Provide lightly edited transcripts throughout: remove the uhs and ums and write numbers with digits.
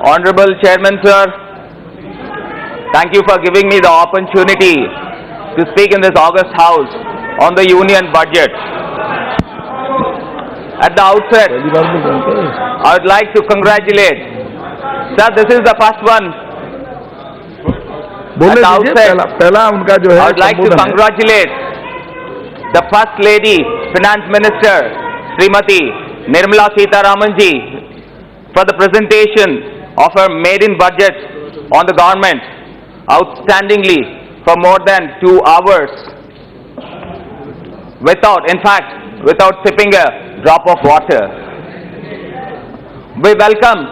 Honorable Chairman Sir, thank you for giving me the opportunity to speak in this August House on the Union Budget. At the outset, I would like to congratulate. Sir, this is the first one. At the outset, I would like to congratulate the First Lady, Finance Minister, Srimati Nirmala Sitharaman ji, for the presentation of her maiden budget on the government outstandingly for more than 2 hours without sipping a drop of water. We welcome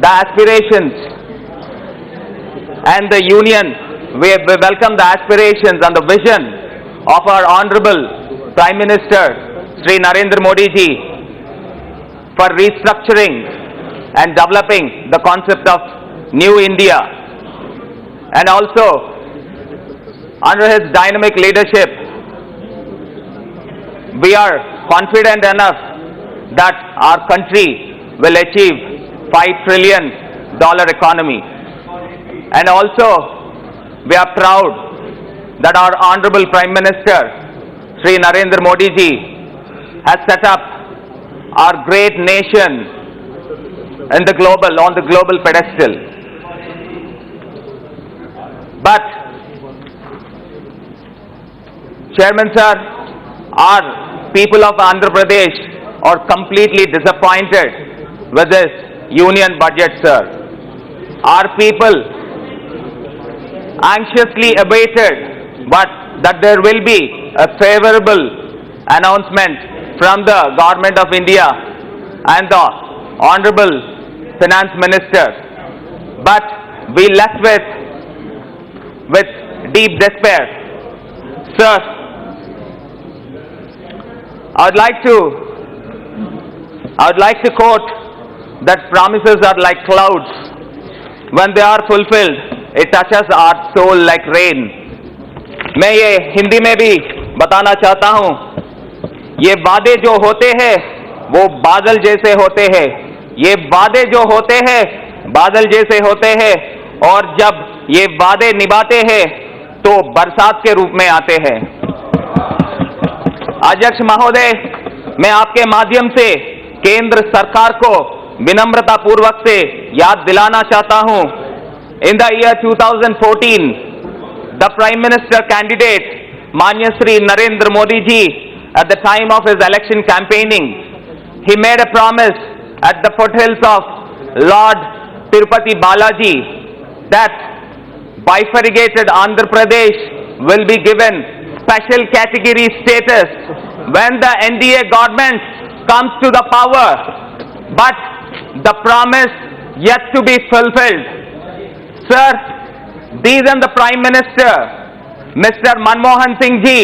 the aspirations and the union. We welcome the aspirations and the vision of our Honorable Prime Minister Shri Narendra Modi ji for restructuring and developing the concept of New India, and also under his dynamic leadership we are confident enough that our country will achieve $5 trillion economy. And also we are proud that our Honorable Prime Minister Shri Narendra Modi ji has set up our great nation on the global pedestal. But Chairman Sir, our people of Andhra Pradesh are completely disappointed with this union budget, sir. Our people anxiously awaited that there will be a favorable announcement from the Government of India and the Honorable Finance Minister, but we left with deep despair. Sir, I would like to quote that promises are like clouds. When they are fulfilled, it touches our soul like rain. मैं ये हिंदी में भी बताना चाहता हूँ, ये वादे जो होते हैं वो बादल जैसे होते हैं, ये वादे जो होते हैं बादल जैसे होते हैं, और जब ये वादे निभाते हैं तो बरसात के रूप में आते हैं। अध्यक्ष महोदय, मैं आपके माध्यम से केंद्र सरकार को विनम्रता पूर्वक से याद दिलाना चाहता हूं। In the year 2014, the prime minister candidate माननीय Shri Narendra Modi ji, at the time of his election campaigning, he made a promise at the foothills of Lord Tirupati Balaji that bifurcated Andhra Pradesh will be given special category status when the NDA government comes to the power, but the promise yet to be fulfilled. Sir, then the Prime Minister, Mr. Manmohan Singh ji,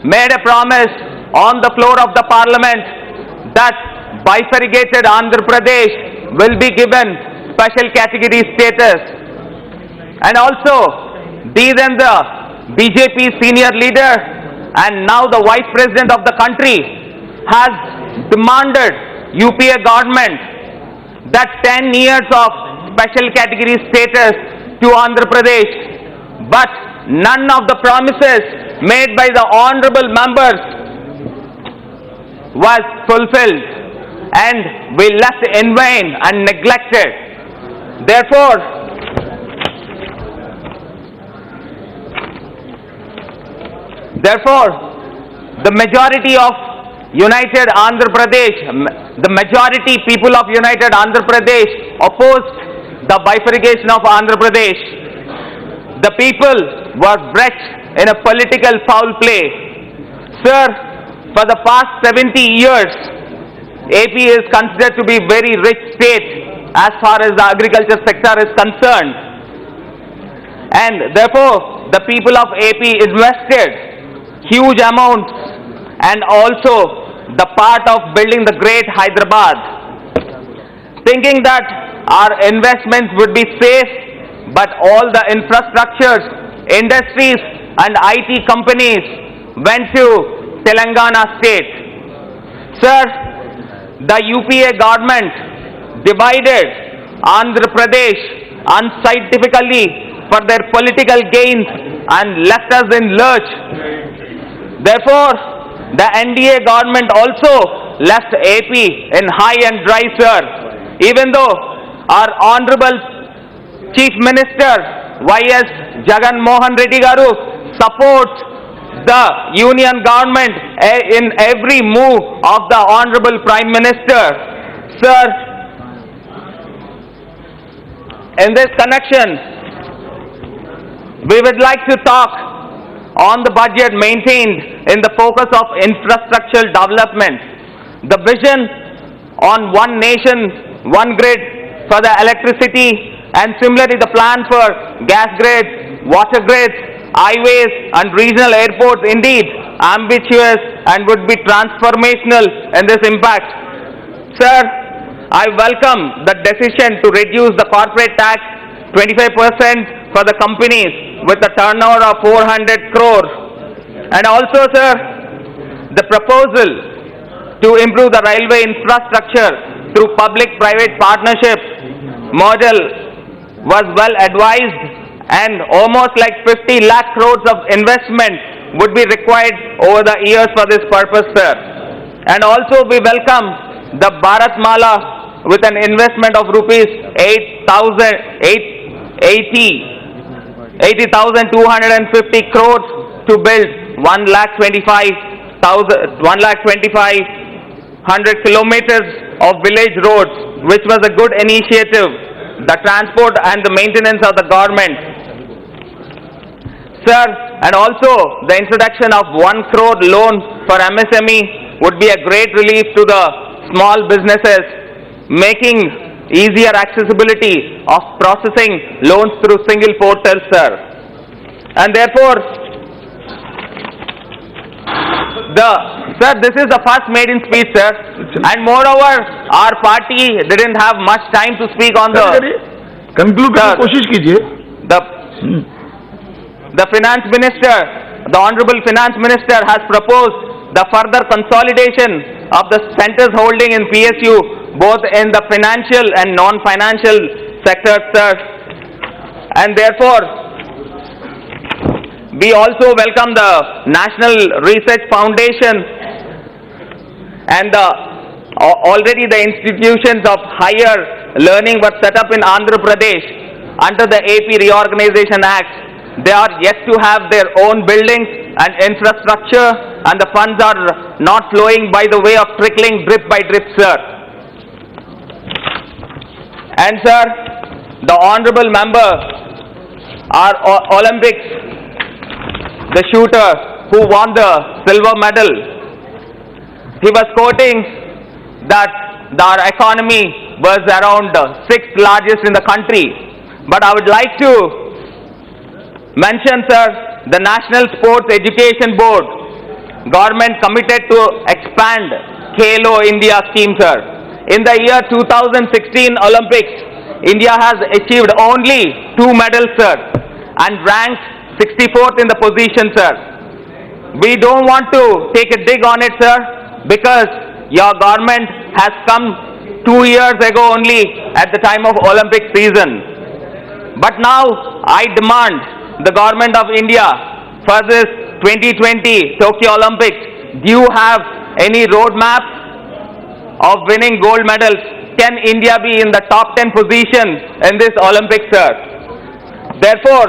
made a promise on the floor of the Parliament that bifurcated Andhra Pradesh will be given special category status. And also, then the BJP senior leader and now the Vice President of the country has demanded UPA government that 10 years of special category status to Andhra Pradesh, but none of the promises made by the honorable members was fulfilled, and we left in vain and neglected. Therefore, the majority of United Andhra Pradesh, the majority people of United Andhra Pradesh opposed the bifurcation of Andhra Pradesh. The people were wrecked in a political foul play. Sir, for the past 70 years, AP is considered to be a very rich state as far as the agriculture sector is concerned. And therefore, the people of AP invested huge amounts, and also the part of building the great Hyderabad, thinking that our investments would be safe, but all the infrastructures, industries and IT companies went to Telangana state. Sir, the UPA government divided Andhra Pradesh unscientifically for their political gains and left us in lurch. Therefore, the NDA government also left AP in high and dry, sir. Even though our Honorable Chief Minister Y.S. Jagan Mohan Reddy Garu supports the union government in every move of the Honorable Prime Minister. Sir, in this connection, we would like to talk on the budget maintained in the focus of infrastructural development. The vision on one nation, one grid for the electricity, and similarly the plan for gas grids, water grids, highways and regional airports, indeed ambitious and would be transformational in this impact. Sir, I welcome the decision to reduce the corporate tax 25% for the companies with a turnover of 400 crores. And also, sir, the proposal to improve the railway infrastructure through public-private partnership model was well advised, and almost like 50 lakh crores of investment would be required over the years for this purpose, sir. And also we welcome the Bharatmala with an investment of rupees 80,250 crores to build 1,25,100 kilometers of village roads, which was a good initiative, the transport and the maintenance of the government. Sir, and also the introduction of 1 crore loan for MSME would be a great relief to the small businesses, making easier accessibility of processing loans through single portal, sir. And therefore, sir, this is the first maiden speech, sir. And moreover, our party didn't have much time to speak on the... Conclude करने की कोशिश कीजिए. The finance minister, the honorable finance minister has proposed the further consolidation of the center's holding in PSU, both in the financial and non-financial sectors, sir. And therefore, we also welcome the National Research Foundation and already the institutions of higher learning were set up in Andhra Pradesh under the AP Reorganization Act. They are yet to have their own buildings and infrastructure, and the funds are not flowing by the way of trickling drip by drip, sir. And sir, the honorable member, our Olympics, the shooter who won the silver medal, he was quoting that our economy was around 6th largest in the country. But I would like to mention, sir, the National Sports Education Board, government committed to expand Khelo India scheme, sir. In the year 2016 Olympics, India has achieved only 2 medals, sir, and ranked 64th in the position, sir. We don't want to take a dig on it, sir, because your government has come 2 years ago only at the time of Olympic season. But now I demand the government of India for this 2020 Tokyo Olympics, do you have any roadmap of winning gold medals? Can India be in the top 10 position in this Olympics, sir? Therefore,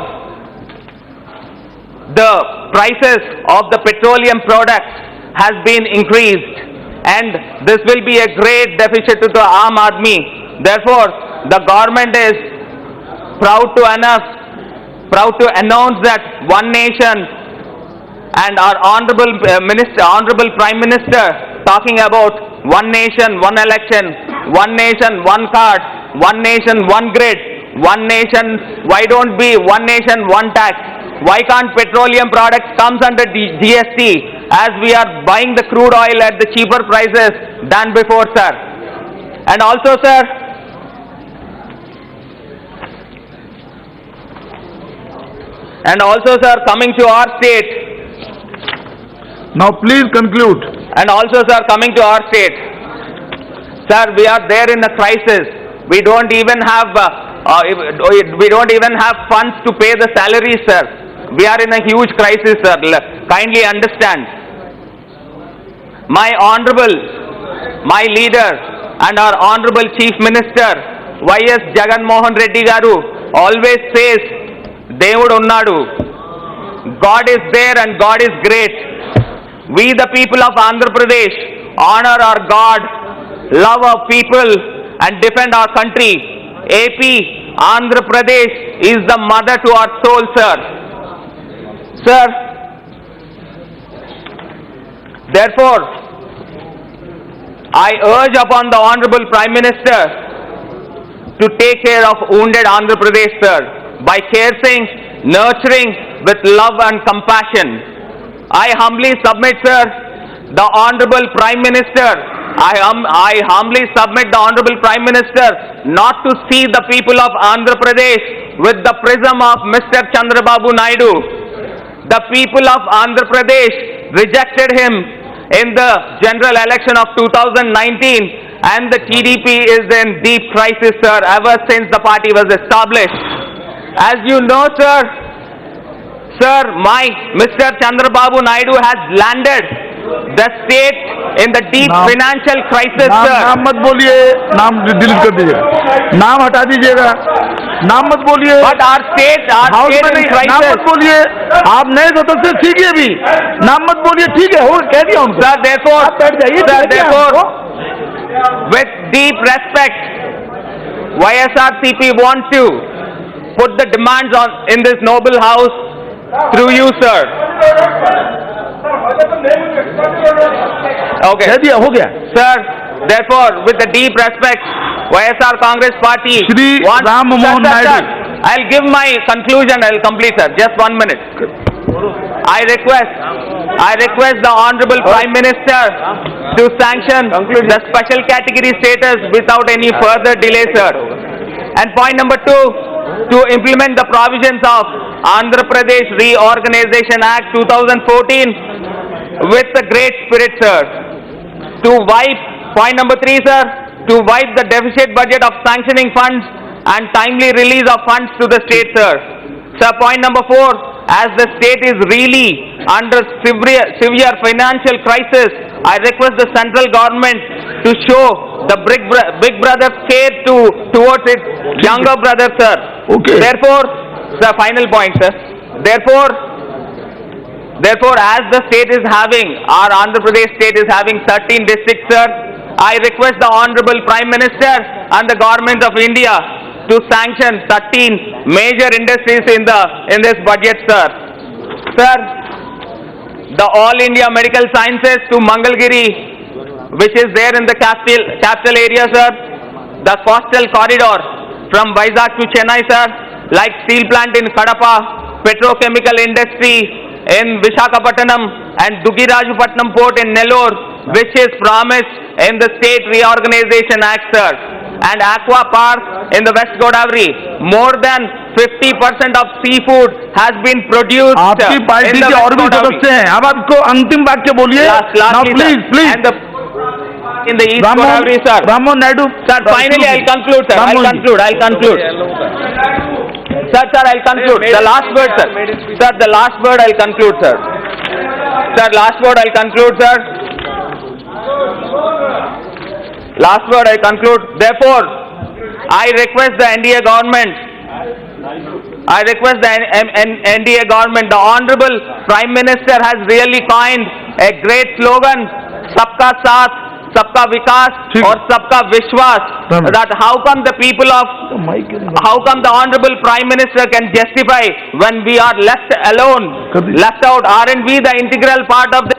the prices of the petroleum products has been increased, and this will be a great deficit to the Aam Aadmi. Therefore, the government is proud to announce that one nation, and our honorable Prime Minister talking about one nation, one election, one nation, one card, one nation, one grid, one nation. Why don't be one nation, one tax? Why can't petroleum products comes under GST, as we are buying the crude oil at the cheaper prices than before, sir? And also, sir, coming to our state. Now please conclude. And also, sir, coming to our state. Sir, we are there in a crisis. We don't even have funds to pay the salaries, sir. We are in a huge crisis, sir. Kindly understand. My honorable, my leader, and our honorable Chief Minister, Y.S. Jagan Mohan Reddy Garu, always says, Devudu unnadu. God is there and God is great. We, the people of Andhra Pradesh, honor our God, love our people, and defend our country. AP, Andhra Pradesh is the mother to our soul, sir. Sir, therefore, I urge upon the Honorable Prime Minister to take care of wounded Andhra Pradesh, sir, by caring, nurturing with love and compassion. I humbly submit, sir, the Honorable Prime Minister, I humbly submit the Honorable Prime Minister not to see the people of Andhra Pradesh with the prism of Mr. Chandrababu Naidu. The people of Andhra Pradesh rejected him in the general election of 2019, and the TDP is in deep crisis, sir, ever since the party was established. As you know, sir, Mr. Chandrababu Naidu has landed the state in the deep financial crisis, sir. नाम मत बोलिए, नाम delete कर दीजिएगा, नाम हटा दीजिएगा, नाम मत बोलिए। But our state in crisis. नाम मत बोलिए, आप नए सदस्य सीखिए भी, नाम मत बोलिए, ठीक है, हो कह दिया उनको। Sir, therefore, आप बैठ जाइए, with deep respect, YSRCP wants to put the demands in this noble house through you, sir. Okay. कह दिया, हो गया। Sir, therefore, with the deep respect, YSR Congress Party Shri wants... Ram Mohan Naidu. I'll give my conclusion, I'll complete, sir. Just 1 minute. I request the Honorable Prime Minister to sanction the special category status without any further delay, sir. And point number 2, to implement the provisions of Andhra Pradesh Reorganization Act 2014 with a great spirit, sir. To wipe, point number 3, sir, to wipe the deficit budget of sanctioning funds and timely release of funds to the state, sir. Sir, point number 4, as the state is really under severe financial crisis, I request the central government to show the big brother care towards its younger brother, sir. Okay. Therefore, sir, final point, sir. Therefore, as the state is having, our Andhra Pradesh state is having 13 districts, sir, I request the Honorable Prime Minister and the Government of India to sanction 13 major industries in this budget, sir. Sir, the All India Medical Sciences to Mangalgiri, which is there in the capital area, sir. The coastal corridor from Vizag to Chennai, sir, like steel plant in Kadapa, petrochemical industry in Visakhapatnam, and Dugirajupatnam port in Nellore, which is promised in the State Reorganization Act, sir. And Aqua Park in the West Godavari, more than 50% of seafood has been produced. आपकी party के और भी सदस्य हैं, अब आपको अंतिम वाक्य बोलिए। Now please. And in the East Godavari, sir. Ramon Naidu. Sir, finally I'll conclude, sir. I'll conclude. Sir, I'll conclude. The last word, sir. Sir, the last word I'll conclude, sir. Sir, last word I'll conclude, sir. Last word I conclude. Therefore, I request the NDA government, the Honorable Prime Minister has really coined a great slogan, Sabka Saath, Sabka Vikas, or Sabka Vishwas. That how come the Honorable Prime Minister can justify when we are left alone, left out? Aren't we the integral part of the...